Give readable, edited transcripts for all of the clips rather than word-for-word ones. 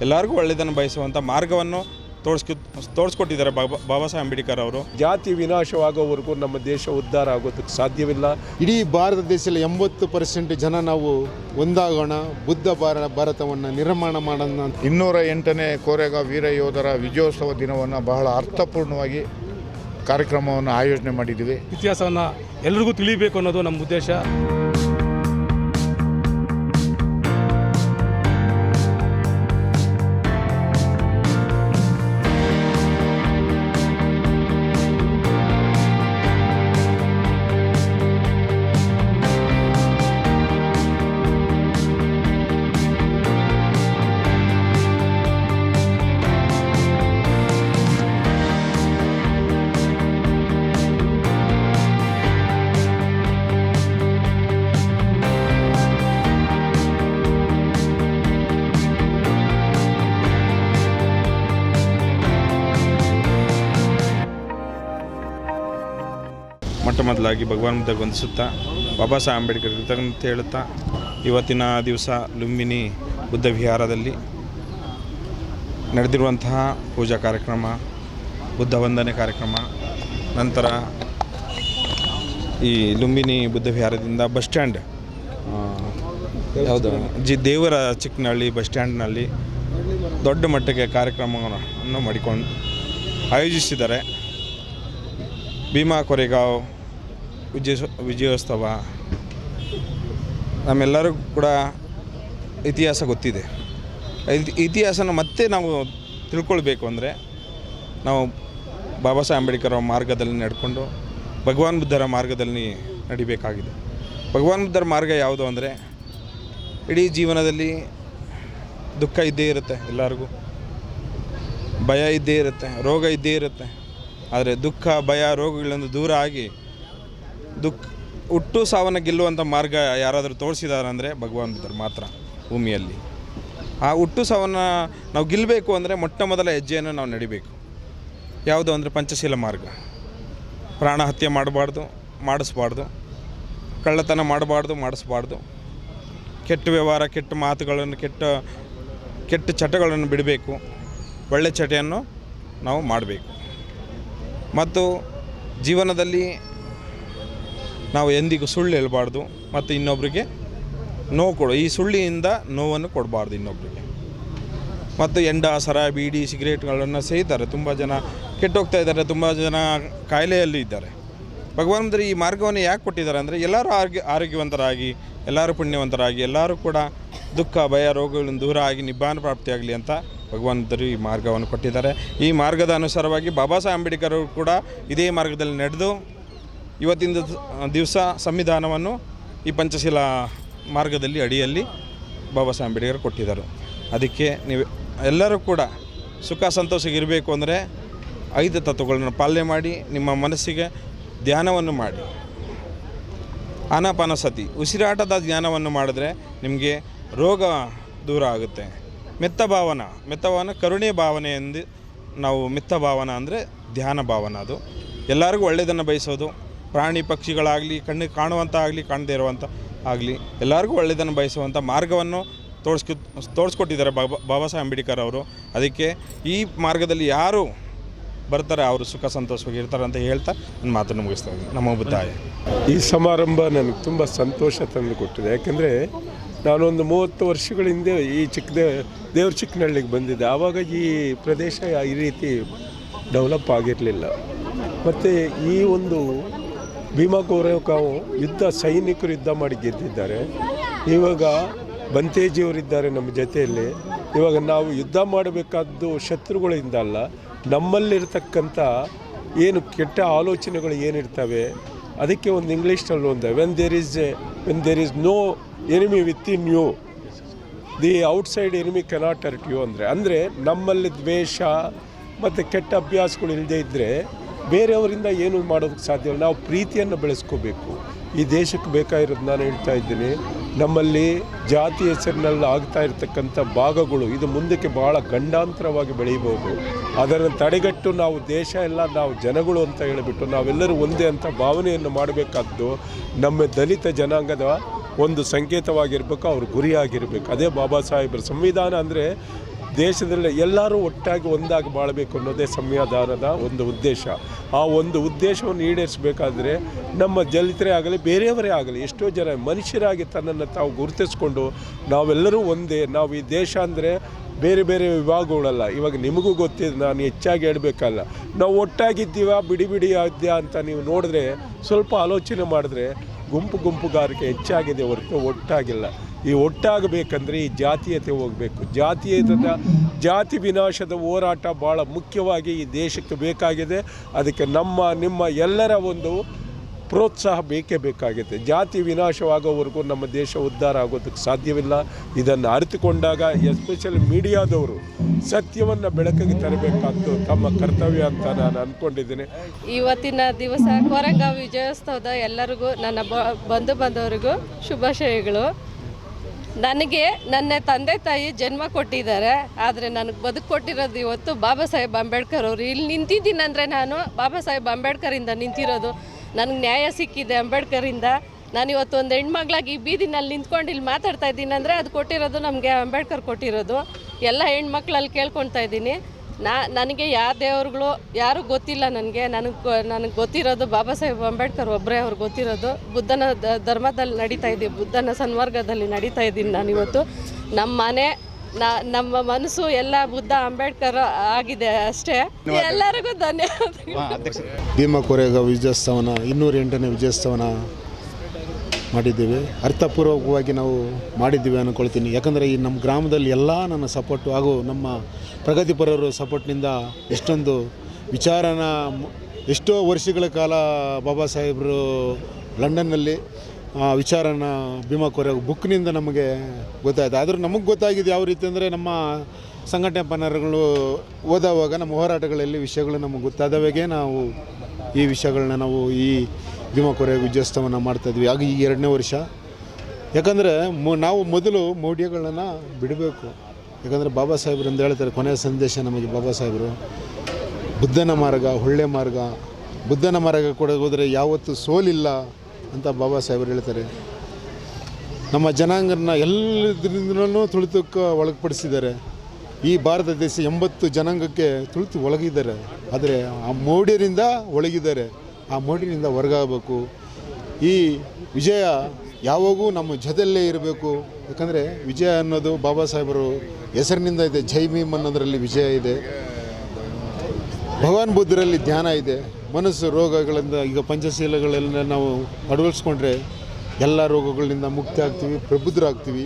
ಎಲ್ಲರಿಗೂ ಒಳ್ಳೆಯದನ್ನು ಬಯಸುವಂಥ ಮಾರ್ಗವನ್ನು ತೋರಿಸ್ಕೊಟ್ಟಿದ್ದಾರೆ ಬಾಬಾ ಸಾಹೇಬ್ ಅಂಬೇಡ್ಕರ್ ಅವರು. ಜಾತಿ ವಿನಾಶವಾಗೋವರೆಗೂ ನಮ್ಮ ದೇಶ ಉದ್ಧಾರ ಆಗೋದಕ್ಕೆ ಸಾಧ್ಯವಿಲ್ಲ. ಇಡೀ ಭಾರತ ದೇಶದಲ್ಲಿ 80% ಜನ ನಾವು ಒಂದಾಗೋಣ, ಬುದ್ಧ ಭಾರತವನ್ನು ನಿರ್ಮಾಣ ಮಾಡೋಣ. 208ನೇ ಕೋರೆಗಾಂವ್ ವೀರ ಯೋಧರ ವಿಜಯೋತ್ಸವ ದಿನವನ್ನು ಬಹಳ ಅರ್ಥಪೂರ್ಣವಾಗಿ ಕಾರ್ಯಕ್ರಮವನ್ನು ಆಯೋಜನೆ ಮಾಡಿದ್ದೀವಿ. ಇತಿಹಾಸವನ್ನು ಎಲ್ರಿಗೂ ತಿಳಿಬೇಕು ಅನ್ನೋದು ನಮ್ಮ ಉದ್ದೇಶ. ಮೊದಲಾಗಿ ಭಗವಾನ್ ಬುದ್ಧ ವಂದಿಸುತ್ತಾ ಬಾಬಾ ಸಾಹೇಬ್ ಅಂಬೇಡ್ಕರ್ ಕೃತಜ್ಞತೆ ಹೇಳುತ್ತಾ ಇವತ್ತಿನ ದಿವಸ ಲುಂಬಿನಿ ಬುದ್ಧ ವಿಹಾರದಲ್ಲಿ ನಡೆದಿರುವಂತಹ ಪೂಜಾ ಕಾರ್ಯಕ್ರಮ, ಬುದ್ಧ ವಂದನೆ ಕಾರ್ಯಕ್ರಮ, ನಂತರ ಈ ಲುಂಬಿನಿ ಬುದ್ಧ ವಿಹಾರದಿಂದ ಬಸ್ ಸ್ಟ್ಯಾಂಡ್ ಯಾವುದು ದೇವರ ಚಿಕ್ಕನಹಳ್ಳಿ ಬಸ್ ಸ್ಟ್ಯಾಂಡ್ನಲ್ಲಿ ದೊಡ್ಡ ಮಟ್ಟಕ್ಕೆ ಕಾರ್ಯಕ್ರಮವನ್ನು ಮಾಡಿಕೊಂಡು ಆಯೋಜಿಸಿದ್ದಾರೆ. ಭೀಮಾ ಕೋರೆಗಾಂವ್ ವಿಜಯೋತ್ಸವ ನಮ್ಮೆಲ್ಲರಿಗೂ ಕೂಡ ಇತಿಹಾಸ ಗೊತ್ತಿದೆ. ಇತಿಹಾಸನ ಮತ್ತೆ ನಾವು ತಿಳ್ಕೊಳ್ಬೇಕು ಅಂದರೆ ನಾವು ಬಾಬಾ ಸಾಹೇಬ್ ಅಂಬೇಡ್ಕರ್ ಅವರ ಮಾರ್ಗದಲ್ಲಿ ನಡ್ಕೊಂಡು ಭಗವಾನ್ ಬುದ್ಧರ ಮಾರ್ಗದಲ್ಲಿ ನಡಿಬೇಕಾಗಿದೆ. ಭಗವಾನ್ ಬುದ್ಧರ ಮಾರ್ಗ ಯಾವುದು ಅಂದರೆ ಇಡೀ ಜೀವನದಲ್ಲಿ ದುಃಖ ಇದ್ದೇ ಇರುತ್ತೆ, ಎಲ್ಲರಿಗೂ ಭಯ ಇದ್ದೇ ಇರುತ್ತೆ, ರೋಗ ಇದ್ದೇ ಇರುತ್ತೆ. ಆದರೆ ದುಃಖ, ಭಯ, ರೋಗಗಳಿಂದ ದೂರ ಆಗಿ ಹುಟ್ಟು ಸಾವನ್ನು ಗೆಲ್ಲುವಂಥ ಮಾರ್ಗ ಯಾರಾದರೂ ತೋರಿಸಿದ್ದಾರೆ ಅಂದರೆ ಭಗವಾನ್ ಬುದ್ಧರು ಮಾತ್ರ ಭೂಮಿಯಲ್ಲಿ. ಆ ಹುಟ್ಟು ಸಾವನ್ನು ನಾವು ಗೆಲ್ಲಬೇಕು ಅಂದರೆ ಮೊಟ್ಟ ಮೊದಲ ಹೆಜ್ಜೆಯನ್ನು ನಾವು ನಡಿಬೇಕು. ಯಾವುದು ಅಂದರೆ ಪಂಚಶೀಲ ಮಾರ್ಗ. ಪ್ರಾಣ ಹತ್ಯೆ ಮಾಡಿಸ್ಬಾರ್ದು, ಕಳ್ಳತನ ಮಾಡಿಸ್ಬಾರ್ದು, ಕೆಟ್ಟ ವ್ಯವಹಾರ, ಕೆಟ್ಟ ಮಾತುಗಳನ್ನು, ಕೆಟ್ಟ ಚಟಗಳನ್ನು ಬಿಡಬೇಕು, ಒಳ್ಳೆ ಚಟೆಯನ್ನು ನಾವು ಮಾಡಬೇಕು. ಮತ್ತು ಜೀವನದಲ್ಲಿ ನಾವು ಎಂದಿಗೂ ಸುಳ್ಳು ಹೇಳಬಾರ್ದು ಮತ್ತು ಇನ್ನೊಬ್ಬರಿಗೆ ಈ ಸುಳ್ಳಿನಿಂದ ನೋವನ್ನು ಕೊಡಬಾರ್ದು ಇನ್ನೊಬ್ಬರಿಗೆ. ಮತ್ತು ಎಂಡ, ಸರ, ಬೀಡಿ, ಸಿಗರೇಟ್ಗಳನ್ನು ಸೇಯ್ತಾರೆ. ತುಂಬ ಜನ ಕೆಟ್ಟೋಗ್ತಾ ಇದ್ದಾರೆ, ತುಂಬ ಜನ ಕಾಯಿಲೆಯಲ್ಲಿ ಇದ್ದಾರೆ. ಭಗವಾನ್ ಬುದ್ಧರು ಈ ಮಾರ್ಗವನ್ನು ಯಾಕೆ ಕೊಟ್ಟಿದ್ದಾರೆ ಅಂದರೆ ಎಲ್ಲರೂ ಆರೋಗ್ಯವಂತರಾಗಿ, ಎಲ್ಲರೂ ಪುಣ್ಯವಂತರಾಗಿ, ಎಲ್ಲರೂ ಕೂಡ ದುಃಖ, ಭಯ, ರೋಗಗಳಿಂದ ದೂರ ಆಗಿ ನಿಬ್ಬಾನ ಪ್ರಾಪ್ತಿಯಾಗಲಿ ಅಂತ ಭಗವಾನ್ ಬುದ್ಧರು ಈ ಮಾರ್ಗವನ್ನು ಕೊಟ್ಟಿದ್ದಾರೆ. ಈ ಮಾರ್ಗದ ಅನುಸಾರವಾಗಿ ಬಾಬಾ ಸಾಹೇಬ್ ಅಂಬೇಡ್ಕರ್ ಅವರು ಕೂಡ ಇದೇ ಮಾರ್ಗದಲ್ಲಿ ನಡೆದು ಇವತ್ತಿನ ದಿವಸ ಸಂವಿಧಾನವನ್ನು ಈ ಪಂಚಶೀಲ ಮಾರ್ಗದಲ್ಲಿ ಅಡಿಯಲ್ಲಿ ಬಾಬಾ ಸಾಹೇಬ್ ಅಂಬೇಡ್ಕರ್ ಕೊಟ್ಟಿದ್ದಾರೆ. ಅದಕ್ಕೆ ನೀವು ಎಲ್ಲರೂ ಕೂಡ ಸುಖ ಸಂತೋಷಗಿರಬೇಕು ಅಂದರೆ 5 ತತ್ವಗಳನ್ನು ಪಾಲನೆ ಮಾಡಿ, ನಿಮ್ಮ ಮನಸ್ಸಿಗೆ ಧ್ಯಾನವನ್ನು ಮಾಡಿ, ಆನಾಪಾನಸತಿ ಉಸಿರಾಟದ ಧ್ಯಾನವನ್ನು ಮಾಡಿದ್ರೆ ನಿಮಗೆ ರೋಗ ದೂರ ಆಗುತ್ತೆ. ಮೆತ್ತ ಭಾವನ ಕರುಣೆ ಭಾವನೆ ಎಂದು ನಾವು ಮೆತ್ತ ಭಾವನ ಅಂದರೆ ಧ್ಯಾನ ಭಾವನ. ಅದು ಎಲ್ಲರಿಗೂ ಒಳ್ಳೆಯದನ್ನು ಬಯಸೋದು. ಪ್ರಾಣಿ ಪಕ್ಷಿಗಳಾಗಲಿ, ಕಣ್ಣಿಗೆ ಕಾಣುವಂಥ ಆಗಲಿ, ಕಾಣದೇ ಇರುವಂಥ ಆಗಲಿ, ಎಲ್ಲರಿಗೂ ಒಳ್ಳೆಯದನ್ನು ಬಯಸುವಂಥ ಮಾರ್ಗವನ್ನು ತೋರಿಸ್ಕೊಟ್ಟಿದ್ದಾರೆ ಬಾಬಾ ಸಾಹೇಬ್ ಅಂಬೇಡ್ಕರ್ ಅವರು. ಅದಕ್ಕೆ ಈ ಮಾರ್ಗದಲ್ಲಿ ಯಾರು ಬರ್ತಾರೆ ಅವರು ಸುಖ ಸಂತೋಷವಾಗಿ ಇರ್ತಾರೆ ಅಂತ ಹೇಳ್ತಾ ನನ್ನ ಮಾತನ್ನು ಮುಗಿಸ್ತಾ ಇದ್ದೀನಿ. ನಮೋ ಬುದ್ಧಾಯ. ಈ ಸಮಾರಂಭ ನನಗೆ ತುಂಬ ಸಂತೋಷ ತಂದು ಕೊಟ್ಟಿದೆ. ಯಾಕೆಂದರೆ ನಾನೊಂದು 30 ವರ್ಷಗಳ ಹಿಂದೆ ಈ ದೇವ್ರ ಚಿಕ್ಕನಹಳ್ಳಿಗೆ ಬಂದಿದ್ದೆ. ಆವಾಗ ಈ ಪ್ರದೇಶ ಈ ರೀತಿ ಡೆವಲಪ್ ಆಗಿರಲಿಲ್ಲ. ಮತ್ತು ಈ ಒಂದು ಭೀಮಾ ಕೋರೆಗಾಂವ್ ಸೈನಿಕರು ಯುದ್ಧ ಮಾಡಿ ಗೆದ್ದಿದ್ದಾರೆ. ಇವಾಗ ಬಂತೇಜಿಯವರಿದ್ದಾರೆ ನಮ್ಮ ಜೊತೆಯಲ್ಲಿ. ಇವಾಗ ನಾವು ಯುದ್ಧ ಮಾಡಬೇಕಾದ್ದು ಶತ್ರುಗಳಿಂದ ಅಲ್ಲ, ನಮ್ಮಲ್ಲಿರ್ತಕ್ಕಂಥ ಏನು ಕೆಟ್ಟ ಆಲೋಚನೆಗಳು ಏನಿರ್ತವೆ ಅದಕ್ಕೆ ಒಂದು ಇಂಗ್ಲೀಷ್ನಲ್ಲಿ ಒಂದು when there is no enemy within you, the outside enemy cannot hurt you ಅಂದರೆ ನಮ್ಮಲ್ಲಿ ದ್ವೇಷ ಮತ್ತು ಕೆಟ್ಟ ಅಭ್ಯಾಸಗಳು ಇಲ್ಲದೇ ಇದ್ದರೆ ಬೇರೆಯವರಿಂದ ಏನು ಮಾಡೋದಕ್ಕೆ ಸಾಧ್ಯವಿಲ್ಲ. ನಾವು ಪ್ರೀತಿಯನ್ನು ಬೆಳೆಸ್ಕೋಬೇಕು. ಈ ದೇಶಕ್ಕೆ ಬೇಕಾಗಿರೋದು ನಾನು ಹೇಳ್ತಾ ಇದ್ದೀನಿ. ನಮ್ಮಲ್ಲಿ ಜಾತಿ ಹೆಸರಿನಲ್ಲಿ ಆಗ್ತಾ ಇರತಕ್ಕಂಥ ಭಾಗಗಳು ಇದು ಮುಂದಕ್ಕೆ ಭಾಳ ಗಂಡಾಂತರವಾಗಿ ಬೆಳೀಬೋದು. ಅದನ್ನು ತಡೆಗಟ್ಟು ನಾವು ದೇಶ ಎಲ್ಲ ನಾವು ಜನಗಳು ಅಂತ ಹೇಳಿಬಿಟ್ಟು ನಾವೆಲ್ಲರೂ ಒಂದೇ ಅಂತ ಭಾವನೆಯನ್ನು ಮಾಡಬೇಕಾದ್ದು ನಮ್ಮ ದಲಿತ ಜನಾಂಗದ ಒಂದು ಸಂಕೇತವಾಗಿರಬೇಕು, ಅವ್ರ ಗುರಿಯಾಗಿರಬೇಕು. ಅದೇ ಬಾಬಾ ಸಾಹೇಬರ ಸಂವಿಧಾನ ಅಂದರೆ ದೇಶದಲ್ಲಿ ಎಲ್ಲರೂ ಒಟ್ಟಾಗಿ ಒಂದಾಗಿ ಬಾಳಬೇಕು ಅನ್ನೋದೇ ಸಂವಿಧಾನದ ಒಂದು ಉದ್ದೇಶ. ಆ ಒಂದು ಉದ್ದೇಶವನ್ನು ಈಡೇರಿಸಬೇಕಾದ್ರೆ ನಮ್ಮ ದಲಿತರೇ ಆಗಲಿ ಬೇರೆಯವರೇ ಆಗಲಿ ಎಷ್ಟೋ ಜನ ಮನುಷ್ಯರಾಗಿ ತನ್ನನ್ನು ತಾವು ಗುರುತಿಸ್ಕೊಂಡು ನಾವೆಲ್ಲರೂ ಒಂದೇ, ನಾವು ಈ ದೇಶ ಅಂದರೆ ಬೇರೆ ಬೇರೆ ವಿಭಾಗಗಳಲ್ಲ. ಇವಾಗ ನಿಮಗೂ ಗೊತ್ತಿದೆ, ನಾನು ಹೆಚ್ಚಾಗಿ ಹೇಳಬೇಕಲ್ಲ, ನಾವು ಒಟ್ಟಾಗಿದ್ದೀವ ಬಿಡಿ ಬಿಡಿ ಆದ್ಯಾ ಅಂತ ನೀವು ನೋಡಿದ್ರೆ ಸ್ವಲ್ಪ ಆಲೋಚನೆ ಮಾಡಿದ್ರೆ ಗುಂಪುಗಾರಿಕೆ ಹೆಚ್ಚಾಗಿದೆ ಹೊರತು ಒಟ್ಟಾಗಿಲ್ಲ. ಈ ಒಟ್ಟಾಗಬೇಕಂದ್ರೆ ಈ ಜಾತೀಯತೆ ಹೋಗಬೇಕು. ಜಾತಿ ವಿನಾಶದ ಹೋರಾಟ ಭಾಳ ಮುಖ್ಯವಾಗಿ ಈ ದೇಶಕ್ಕೆ ಬೇಕಾಗಿದೆ. ಅದಕ್ಕೆ ನಿಮ್ಮ ಎಲ್ಲರ ಒಂದು ಪ್ರೋತ್ಸಾಹ ಬೇಕೇ ಬೇಕಾಗಿದೆ. ಜಾತಿ ವಿನಾಶವಾಗೋವರೆಗೂ ನಮ್ಮ ದೇಶ ಉದ್ಧಾರ ಆಗೋದಕ್ಕೆ ಸಾಧ್ಯವಿಲ್ಲ. ಇದನ್ನು ಅರಿತುಕೊಂಡಾಗ ಎಸ್ಪೆಷಲಿ ಮೀಡಿಯಾದವರು ಸತ್ಯವನ್ನು ಬೆಳಕಿಗೆ ತರಬೇಕಾದ್ದು ತಮ್ಮ ಕರ್ತವ್ಯ ಅಂತ ನಾನು ಅಂದ್ಕೊಂಡಿದ್ದೀನಿ. ಇವತ್ತಿನ ದಿವಸ ಕೊರಂಗಾವ್ ವಿಜಯೋತ್ಸವದ ಎಲ್ಲರಿಗೂ ನನ್ನ ಬಂಧು ಬಾಂಧವರಿಗೂ ಶುಭಾಶಯಗಳು. ನನಗೆ ನನ್ನ ತಂದೆ ತಾಯಿ ಜನ್ಮ ಕೊಟ್ಟಿದ್ದಾರೆ, ಆದರೆ ನನಗೆ ಬದುಕು ಕೊಟ್ಟಿರೋದು ಇವತ್ತು ಬಾಬಾ ಸಾಹೇಬ್ ಅಂಬೇಡ್ಕರ್ ಅವರು. ಇಲ್ಲಿ ನಿಂತಿದ್ದೀನಂದರೆ ನಾನು ಬಾಬಾ ಸಾಹೇಬ್ ಅಂಬೇಡ್ಕರಿಂದ ನಿಂತಿರೋದು. ನನಗೆ ನ್ಯಾಯ ಸಿಕ್ಕಿದೆ ಅಂಬೇಡ್ಕರಿಂದ. ನಾನಿವತ್ತು ಒಂದು ಹೆಣ್ಮಗಳಾಗಿ ಈ ಬೀದಿನಲ್ಲಿ ನಿಂತ್ಕೊಂಡು ಇಲ್ಲಿ ಮಾತಾಡ್ತಾ ಇದ್ದೀನಿ ಅಂದರೆ ಅದು ಕೊಟ್ಟಿರೋದು ನಮಗೆ ಅಂಬೇಡ್ಕರ್ ಕೊಟ್ಟಿರೋದು. ಎಲ್ಲ ಹೆಣ್ಮಕ್ಳಲ್ಲಿ ಕೇಳ್ಕೊಳ್ತಾ ಇದ್ದೀನಿ. ನನಗೆ ಯಾವ ದೇವ್ರುಗಳು ಯಾರೂ ಗೊತ್ತಿಲ್ಲ. ನನಗೆ ಗೊತ್ತಿರೋದು ಬಾಬಾ ಸಾಹೇಬ್ ಅಂಬೇಡ್ಕರ್ ಒಬ್ಬರೇ ಅವ್ರು ಗೊತ್ತಿರೋದು. ಬುದ್ಧನ ಧರ್ಮದಲ್ಲಿ ನಡೀತಾ ಇದ್ದೀವಿ, ಬುದ್ಧನ ಸನ್ಮಾರ್ಗದಲ್ಲಿ ನಡೀತಾ ಇದ್ದೀನಿ ನಾನಿವತ್ತು. ನಮ್ಮ ಮನೆ ನಮ್ಮ ಮನಸ್ಸು ಎಲ್ಲ ಬುದ್ಧ ಅಂಬೇಡ್ಕರ್ ಆಗಿದೆ ಅಷ್ಟೇ. ಎಲ್ಲರಿಗೂ ಧನ್ಯವಾದ. ಭೀಮಾ ಕೋರೆಗಾಂವ್ ವಿಜಯೋತ್ಸವನ 208ನೇ ವಿಜಯೋತ್ಸವನ ಮಾಡಿದ್ದೀವಿ. ಅರ್ಥಪೂರ್ವಕವಾಗಿ ನಾವು ಮಾಡಿದ್ದೀವಿ ಅಂದ್ಕೊಳ್ತೀನಿ. ಯಾಕಂದರೆ ಈ ನಮ್ಮ ಗ್ರಾಮದಲ್ಲಿ ಎಲ್ಲ ನನ್ನ ಸಪೋರ್ಟು ಹಾಗೂ ನಮ್ಮ ಪ್ರಗತಿಪರರು ಸಪೋರ್ಟ್ನಿಂದ ಎಷ್ಟೊಂದು ವಿಚಾರನ ಎಷ್ಟೋ ವರ್ಷಗಳ ಕಾಲ ಬಾಬಾ ಸಾಹೇಬರು ಲಂಡನ್ನಲ್ಲಿ ವಿಚಾರನ ಭೀಮಾ ಕೋರೆಗಾಂವ್ ಬುಕ್ನಿಂದ ನಮಗೆ ಗೊತ್ತಾಯಿತು. ಆದರೂ ನಮಗೆ ಗೊತ್ತಾಗಿದೆ ಯಾವ ರೀತಿ ಅಂದರೆ ನಮ್ಮ ಸಂಘಟನೆ ಪನ್ನರಗಳು ಓದುವಾಗ ನಮ್ಮ ಹೋರಾಟಗಳಲ್ಲಿ ವಿಷಯಗಳು ನಮಗೆ ಗೊತ್ತಾದವಾಗೆ ನಾವು ಈ ವಿಷಯಗಳನ್ನ ನಾವು ಈ ಭೀಮಾ ಕೋರೆಗಾಂವ್ ವಿಜಯೋತ್ಸವನ ಮಾಡ್ತಾಯಿದ್ವಿ. ಆಗ ಈ 2ನೇ ವರ್ಷ. ಯಾಕಂದರೆ ನಾವು ಮೊದಲು ಮೌಢ್ಯಗಳನ್ನ ಬಿಡಬೇಕು. ಯಾಕಂದರೆ ಬಾಬಾ ಸಾಹೇಬ್ರು ಅಂತ ಹೇಳ್ತಾರೆ, ಕೊನೆಯ ಸಂದೇಶ ನಮಗೆ ಬಾಬಾ ಸಾಹೇಬರು ಬುದ್ಧನ ಮಾರ್ಗ ಒಳ್ಳೆ ಮಾರ್ಗ, ಬುದ್ಧನ ಮಾರ್ಗ ಕೂಡ ಹೋದರೆ ಯಾವತ್ತೂ ಸೋಲಿಲ್ಲ ಅಂತ ಬಾಬಾ ಸಾಹೇಬರು ಹೇಳ್ತಾರೆ. ನಮ್ಮ ಜನಾಂಗನ ಎಲ್ಲದರಿಂದಲೂ ತುಳಿತಕ್ಕೆ ಒಳಪಡಿಸಿದ್ದಾರೆ. ಈ ಭಾರತ ದೇಶ 80 ಜನಾಂಗಕ್ಕೆ ತುಳಿತು ಒಳಗಿದ್ದಾರೆ. ಆದರೆ ಆ ಮೌಢ್ಯರಿಂದ ಒಳಗಿದ್ದಾರೆ. ಆ ಮೌಢ್ಯದಿಂದ ಹೊರಗಾಗಬೇಕು. ಈ ವಿಜಯ ಯಾವಾಗೂ ನಮ್ಮ ಜೊತೆಯಲ್ಲೇ ಇರಬೇಕು. ಯಾಕಂದರೆ ವಿಜಯ ಅನ್ನೋದು ಬಾಬಾ ಸಾಹೇಬರು ಹೆಸರಿನಿಂದ ಇದೆ. ಜೈ ಭೀಮ್ ಅನ್ನೋದರಲ್ಲಿ ವಿಜಯ ಇದೆ. ಭಗವಾನ್ ಬುದ್ಧರಲ್ಲಿ ಧ್ಯಾನ ಇದೆ. ಮನಸ್ಸು ರೋಗಗಳಿಂದ ಈಗ ಪಂಚಶೀಲಗಳೆಲ್ಲ ನಾವು ಅಳವಡಿಸ್ಕೊಂಡ್ರೆ ಎಲ್ಲ ರೋಗಗಳಿಂದ ಮುಕ್ತಿ ಆಗ್ತೀವಿ, ಪ್ರಬುದ್ಧರಾಗ್ತೀವಿ.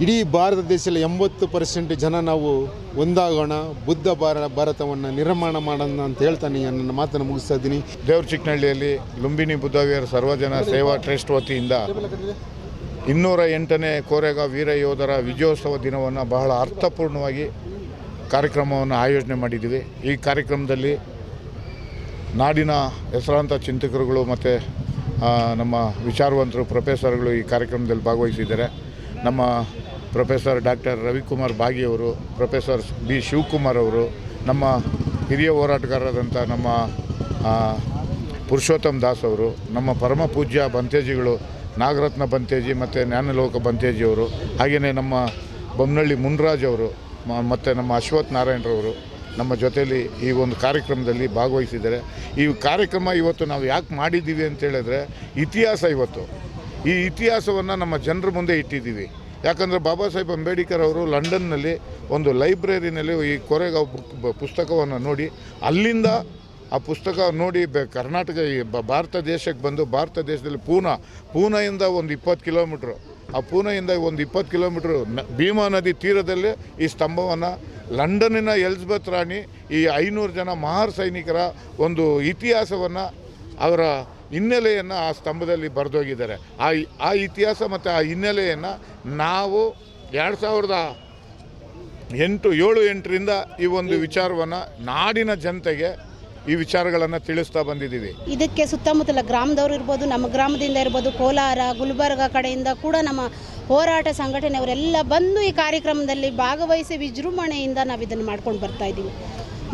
ಇಡೀ ಭಾರತ ದೇಶದಲ್ಲಿ 80% ಜನ ನಾವು ಒಂದಾಗೋಣ, ಬುದ್ಧ ಭಾರತವನ್ನು ನಿರ್ಮಾಣ ಮಾಡೋಣ ಅಂತ ಹೇಳ್ತಾನೆ ನನ್ನ ಮಾತನ್ನು ಮುಗಿಸ್ತಾ ಇದ್ದೀನಿ. ದೇವರಚಿಕ್ಕನಹಳ್ಳಿಯಲ್ಲಿ ಲುಂಬಿನಿ ಬುದ್ಧವೀರ ಸರ್ವಜನ ಸೇವಾ ಟ್ರಸ್ಟ್ ವತಿಯಿಂದ 208ನೇ ಕೋರೆಗಾಂವ್ ವೀರ ಯೋಧರ ವಿಜಯೋತ್ಸವ ದಿನವನ್ನು ಬಹಳ ಅರ್ಥಪೂರ್ಣವಾಗಿ ಕಾರ್ಯಕ್ರಮವನ್ನು ಆಯೋಜನೆ ಮಾಡಿದ್ದೀವಿ. ಈ ಕಾರ್ಯಕ್ರಮದಲ್ಲಿ ನಾಡಿನ ಹೆಸರಾಂತ ಚಿಂತಕರುಗಳು ಮತ್ತು ನಮ್ಮ ವಿಚಾರವಂತರು ಪ್ರೊಫೆಸರ್ಗಳು ಈ ಕಾರ್ಯಕ್ರಮದಲ್ಲಿ ಭಾಗವಹಿಸಿದ್ದಾರೆ. ನಮ್ಮ ಪ್ರೊಫೆಸರ್ ಡಾಕ್ಟರ್ ರವಿಕುಮಾರ್ ಬಾಗಿಯವರು, ಪ್ರೊಫೆಸರ್ ಬಿ ಶಿವಕುಮಾರ್ ಅವರು, ನಮ್ಮ ಹಿರಿಯ ಹೋರಾಟಗಾರರಾದಂಥ ನಮ್ಮ ಪುರುಷೋತ್ತಮ್ ದಾಸ್ ಅವರು, ನಮ್ಮ ಪರಮ ಪೂಜ್ಯ ಬಂತೇಜಿಗಳು ನಾಗರತ್ನ ಬಂತೇಜಿ ಮತ್ತು ಜ್ಞಾನಲೋಕ ಬಂತೇಜಿಯವರು, ಹಾಗೆಯೇ ನಮ್ಮ ಬೊಮ್ಮನಹಳ್ಳಿ ಮುನ್ರಾಜ್ ಅವರು ಮತ್ತು ನಮ್ಮ ಅಶ್ವಥ್ ನಾರಾಯಣರವರು ನಮ್ಮ ಜೊತೆಯಲ್ಲಿ ಈ ಒಂದು ಕಾರ್ಯಕ್ರಮದಲ್ಲಿ ಭಾಗವಹಿಸಿದ್ದಾರೆ. ಈ ಕಾರ್ಯಕ್ರಮ ಇವತ್ತು ನಾವು ಯಾಕೆ ಮಾಡಿದ್ದೀವಿ ಅಂತೇಳಿದ್ರೆ ಇತಿಹಾಸ. ಇವತ್ತು ಈ ಇತಿಹಾಸವನ್ನು ನಮ್ಮ ಜನರ ಮುಂದೆ ಇಟ್ಟಿದ್ದೀವಿ. ಯಾಕಂದರೆ ಬಾಬಾ ಸಾಹೇಬ್ ಅಂಬೇಡ್ಕರ್ ಅವರು ಲಂಡನ್ನಲ್ಲಿ ಒಂದು ಲೈಬ್ರರಿನಲ್ಲಿ ಈ ಕೋರೆಗಾಂವ್ ಪುಸ್ತಕವನ್ನು ನೋಡಿ, ಅಲ್ಲಿಂದ ಆ ಪುಸ್ತಕ ನೋಡಿ ಕರ್ನಾಟಕ ಭಾರತ ದೇಶಕ್ಕೆ ಬಂದು, ಭಾರತ ದೇಶದಲ್ಲಿ ಪೂನಾಯಿಂದ ಒಂದು 20 ಕಿಲೋಮೀಟ್ರು, ಆ ಪೂನಾಯಿಂದ ಒಂದು 20 ಕಿಲೋಮೀಟ್ರು ಭೀಮಾ ನದಿ ತೀರದಲ್ಲೇ ಈ ಸ್ತಂಭವನ್ನು ಲಂಡನ್ನಿನ ಎಲಿಜಬೆತ್ ರಾಣಿ ಈ 500 ಜನ ಮಹಾರ್ ಸೈನಿಕರ ಒಂದು ಇತಿಹಾಸವನ್ನು, ಅವರ ಹಿನ್ನೆಲೆಯನ್ನು ಆ ಸ್ತಂಭದಲ್ಲಿ ಬರೆದೋಗಿದ್ದಾರೆ. ಆ ಇತಿಹಾಸ ಮತ್ತು ಆ ಹಿನ್ನೆಲೆಯನ್ನು ನಾವು 2007-8ರಿಂದ ಈ ಒಂದು ವಿಚಾರವನ್ನು ನಾಡಿನ ಜನತೆಗೆ ಈ ವಿಚಾರಗಳನ್ನು ತಿಳಿಸ್ತಾ ಬಂದಿದ್ದೀವಿ. ಇದಕ್ಕೆ ಸುತ್ತಮುತ್ತಲ ಗ್ರಾಮದವರು ಇರ್ಬೋದು, ನಮ್ಮ ಗ್ರಾಮದಿಂದ ಇರ್ಬೋದು, ಕೋಲಾರ, ಗುಲ್ಬರ್ಗ ಕಡೆಯಿಂದ ಕೂಡ ನಮ್ಮ ಹೋರಾಟ ಸಂಘಟನೆಯವರೆಲ್ಲ ಬಂದು ಈ ಕಾರ್ಯಕ್ರಮದಲ್ಲಿ ಭಾಗವಹಿಸಿ ವಿಜೃಂಭಣೆಯಿಂದ ನಾವು ಇದನ್ನು ಮಾಡ್ಕೊಂಡು ಬರ್ತಾ ಇದ್ದೀವಿ.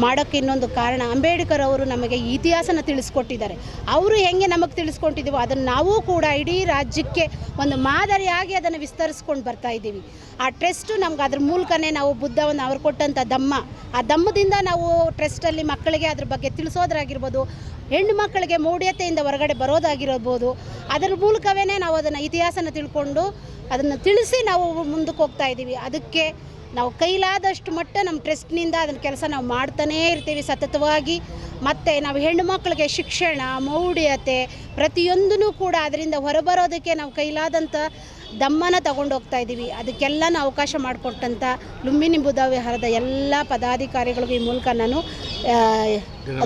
ಮಾಡೋಕ್ಕೆ ಇನ್ನೊಂದು ಕಾರಣ ಅಂಬೇಡ್ಕರ್ ಅವರು ನಮಗೆ ಇತಿಹಾಸನ ತಿಳಿಸ್ಕೊಟ್ಟಿದ್ದಾರೆ. ಅವರು ಹೆಂಗೆ ನಮಗೆ ತಿಳಿಸ್ಕೊಟ್ಟಿದ್ದೀವೋ ಅದನ್ನು ನಾವು ಕೂಡ ಇಡೀ ರಾಜ್ಯಕ್ಕೆ ಒಂದು ಮಾದರಿಯಾಗಿ ಅದನ್ನು ವಿಸ್ತರಿಸ್ಕೊಂಡು ಬರ್ತಾ ಇದ್ದೀವಿ. ಆ ಟ್ರಸ್ಟು ನಮ್ಗೆ ಅದ್ರ ಮೂಲಕನೇ ನಾವು ಬುದ್ಧವನ್ನು ಅವ್ರು ಕೊಟ್ಟಂಥ ದಮ್ಮ, ಆ ದಮ್ಮದಿಂದ ನಾವು ಟ್ರಸ್ಟಲ್ಲಿ ಮಕ್ಕಳಿಗೆ ಅದ್ರ ಬಗ್ಗೆ ತಿಳಿಸೋದ್ರಾಗಿರ್ಬೋದು, ಹೆಣ್ಣು ಮಕ್ಕಳಿಗೆ ಮೌಢ್ಯತೆಯಿಂದ ಹೊರಗಡೆ ಬರೋದಾಗಿರ್ಬೋದು, ಅದರ ಮೂಲಕವೇ ನಾವು ಅದನ್ನು ಇತಿಹಾಸನ ತಿಳ್ಕೊಂಡು ಅದನ್ನು ತಿಳಿಸಿ ನಾವು ಮುಂದಕ್ಕೆ ಹೋಗ್ತಾ ಇದ್ದೀವಿ. ಅದಕ್ಕೆ ನಾವು ಕೈಲಾದಷ್ಟು ಮಟ್ಟ ನಮ್ಮ ಟ್ರಸ್ಟ್ನಿಂದ ಅದನ್ನು ಕೆಲಸ ನಾವು ಮಾಡ್ತಾನೇ ಇರ್ತೀವಿ ಸತತವಾಗಿ. ಮತ್ತು ನಾವು ಹೆಣ್ಣು ಮಕ್ಕಳಿಗೆ ಶಿಕ್ಷಣ, ಮೌಢ್ಯತೆ ಪ್ರತಿಯೊಂದೂ ಕೂಡ ಅದರಿಂದ ಹೊರಬರೋದಕ್ಕೆ ನಾವು ಕೈಲಾದಂಥ ದಮ್ಮನ ತಗೊಂಡು ಹೋಗ್ತಾ ಇದ್ದೀವಿ. ಅದಕ್ಕೆಲ್ಲನೂ ಅವಕಾಶ ಮಾಡಿಕೊಟ್ಟಂಥ ಲುಂಬಿನಿ ಬುದ್ಧ ವಿಹಾರದ ಎಲ್ಲ ಪದಾಧಿಕಾರಿಗಳಿಗೂ ಈ ಮೂಲಕ ನಾನು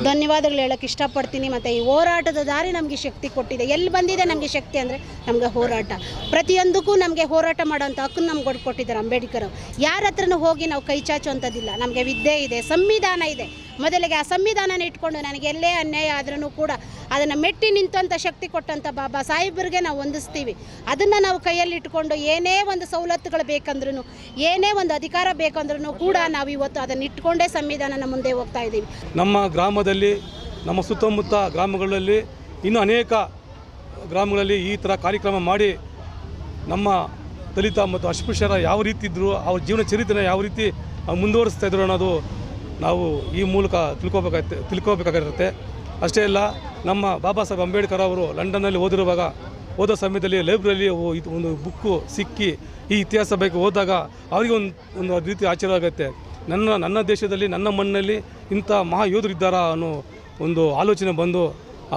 ಧನ್ಯವಾದಗಳು ಹೇಳೋಕ್ಕೆ ಇಷ್ಟಪಡ್ತೀನಿ. ಮತ್ತು ಈ ಹೋರಾಟದ ದಾರಿ ನಮಗೆ ಶಕ್ತಿ ಕೊಟ್ಟಿದೆ. ಎಲ್ಲಿ ಬಂದಿದೆ ನಮಗೆ ಶಕ್ತಿ ಅಂದರೆ ನಮಗೆ ಹೋರಾಟ. ಪ್ರತಿಯೊಂದಕ್ಕೂ ನಮಗೆ ಹೋರಾಟ ಮಾಡೋಂಥ ಹಕ್ಕನ್ನು ನಮ್ಗೆ ಕೊಟ್ಟಿದ್ದಾರೆ ಅಂಬೇಡ್ಕರ್. ಯಾರ ಹತ್ರನೂ ಹೋಗಿ ನಾವು ಕೈ ಚಾಚುವಂಥದ್ದಿಲ್ಲ. ನಮಗೆ ವಿದ್ಯೆ ಇದೆ, ಸಂವಿಧಾನ ಇದೆ. ಮೊದಲಿಗೆ ಆ ಸಂವಿಧಾನನ ಇಟ್ಕೊಂಡು ನನಗೆ ಎಲ್ಲೇ ಅನ್ಯಾಯ ಆದ್ರೂ ಕೂಡ ಅದನ್ನು ಮೆಟ್ಟಿ ನಿಂತಂಥ ಶಕ್ತಿ ಕೊಟ್ಟಂಥ ಬಾಬಾ ಸಾಹೇಬರಿಗೆ ನಾವು ಹೊಂದಿಸ್ತೀವಿ. ಅದನ್ನು ನಾವು ಕೈಯಲ್ಲಿ ಇಟ್ಕೊಂಡು ಏನೇ ಒಂದು ಸವಲತ್ತುಗಳು ಬೇಕಂದ್ರೂ, ಏನೇ ಒಂದು ಅಧಿಕಾರ ಬೇಕಂದ್ರೂ ಕೂಡ ನಾವು ಇವತ್ತು ಅದನ್ನು ಇಟ್ಕೊಂಡೇ ಸಂವಿಧಾನನ ಮುಂದೆ ಹೋಗ್ತಾ ಇದ್ದೀವಿ. ನಮ್ಮ ಗ್ರಾಮದಲ್ಲಿ, ನಮ್ಮ ಸುತ್ತಮುತ್ತ ಗ್ರಾಮಗಳಲ್ಲಿ, ಇನ್ನೂ ಅನೇಕ ಗ್ರಾಮಗಳಲ್ಲಿ ಈ ಥರ ಕಾರ್ಯಕ್ರಮ ಮಾಡಿ ನಮ್ಮ ದಲಿತ ಮತ್ತು ಅಸ್ಪೃಶ್ಯರ ಯಾವ ರೀತಿ ಇದ್ದರು, ಅವ್ರ ಜೀವನ ಚರಿತ್ರೆನ ಯಾವ ರೀತಿ ಮುಂದುವರಿಸ್ತಾ ಇದ್ರು ಅನ್ನೋದು ನಾವು ಈ ಮೂಲಕ ತಿಳ್ಕೋಬೇಕಾಗಿರುತ್ತೆ. ಅಷ್ಟೇ ಅಲ್ಲ, ನಮ್ಮ ಬಾಬಾ ಸಾಹೇಬ್ ಅಂಬೇಡ್ಕರ್ ಅವರು ಲಂಡನ್ನಲ್ಲಿ ಓದೋ ಸಮಯದಲ್ಲಿ ಲೈಬ್ರರಿಯಲ್ಲಿ ಒಂದು ಬುಕ್ಕು ಸಿಕ್ಕಿ ಈ ಇತಿಹಾಸ ಬಗ್ಗೆ ಓದಿದಾಗ ಅವರಿಗೆ ಒಂದು ರೀತಿ ಆಶ್ಚರ್ಯ ಆಗುತ್ತೆ. ನನ್ನ ದೇಶದಲ್ಲಿ, ನನ್ನ ಮಣ್ಣಲ್ಲಿ ಇಂಥ ಮಹಾಯೋಧರು ಇದ್ದಾರಾ ಅನ್ನೋ ಒಂದು ಆಲೋಚನೆ ಬಂದು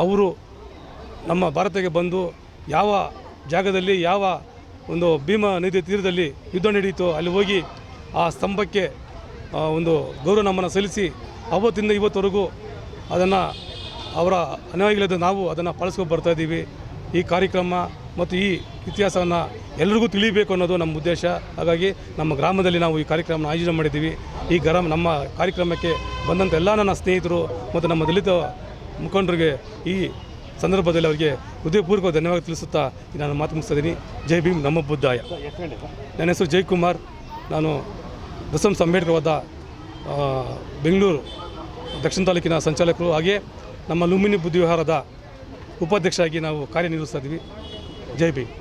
ಅವರು ನಮ್ಮ ಭಾರತಕ್ಕೆ ಬಂದು ಯಾವ ಜಾಗದಲ್ಲಿ, ಯಾವ ಒಂದು ಭೀಮಾ ನದಿ ತೀರದಲ್ಲಿ ಯುದ್ಧ ನಡೆಯಿತು ಅಲ್ಲಿ ಹೋಗಿ ಆ ಸ್ತಂಭಕ್ಕೆ ಒಂದು ಗೌರವ ನಮನ ಸಲ್ಲಿಸಿ ಅವತ್ತಿಂದ ಇವತ್ತವರೆಗೂ ಅದನ್ನು ಅವರ ಅನುಯಾಯಿಗಳಾದ ನಾವು ಅದನ್ನು ಪಾಲಿಸ್ಕೊಂಡು ಬರ್ತಾಯಿದ್ದೀವಿ. ಈ ಕಾರ್ಯಕ್ರಮ ಮತ್ತು ಈ ಇತಿಹಾಸವನ್ನು ಎಲ್ರಿಗೂ ತಿಳಿಬೇಕು ಅನ್ನೋದು ನಮ್ಮ ಉದ್ದೇಶ. ಹಾಗಾಗಿ ನಮ್ಮ ಗ್ರಾಮದಲ್ಲಿ ನಾವು ಈ ಕಾರ್ಯಕ್ರಮನ ಆಯೋಜನೆ ಮಾಡಿದ್ದೀವಿ. ಈ ನಮ್ಮ ಕಾರ್ಯಕ್ರಮಕ್ಕೆ ಬಂದಂಥ ಎಲ್ಲ ನನ್ನ ಸ್ನೇಹಿತರು ಮತ್ತು ನಮ್ಮ ದಲಿತ ಮುಖಂಡರಿಗೆ ಈ ಸಂದರ್ಭದಲ್ಲಿ ಅವರಿಗೆ ಹೃದಯಪೂರ್ವಕ ಧನ್ಯವಾದ ತಿಳಿಸುತ್ತಾ ನಾನು ಮಾತು ಮುಗಿಸ್ತಿದ್ದೀನಿ. ಜೈ ಭೀಮ್, ನಮ್ಮ ಬುದ್ಧಾಯ. ನನ್ನ ಹೆಸರು ಜಯಕುಮಾರ್. ನಾನು ಬಸವನ ಅಂಬೇಡ್ಕರ್ ಬೆಂಗಳೂರು ದಕ್ಷಿಣ ತಾಲೂಕಿನ ಸಂಚಾಲಕರು, ಹಾಗೆ ನಮ್ಮ ಲುಂಬಿನಿ ಬುದ್ಧ ವಿಹಾರದ ಉಪಾಧ್ಯಕ್ಷರಾಗಿ ನಾವು ಕಾರ್ಯನಿರ್ವಹಿಸ್ತಾ ಇದ್ದೀವಿ. ಜೈ ಭೀಮ್.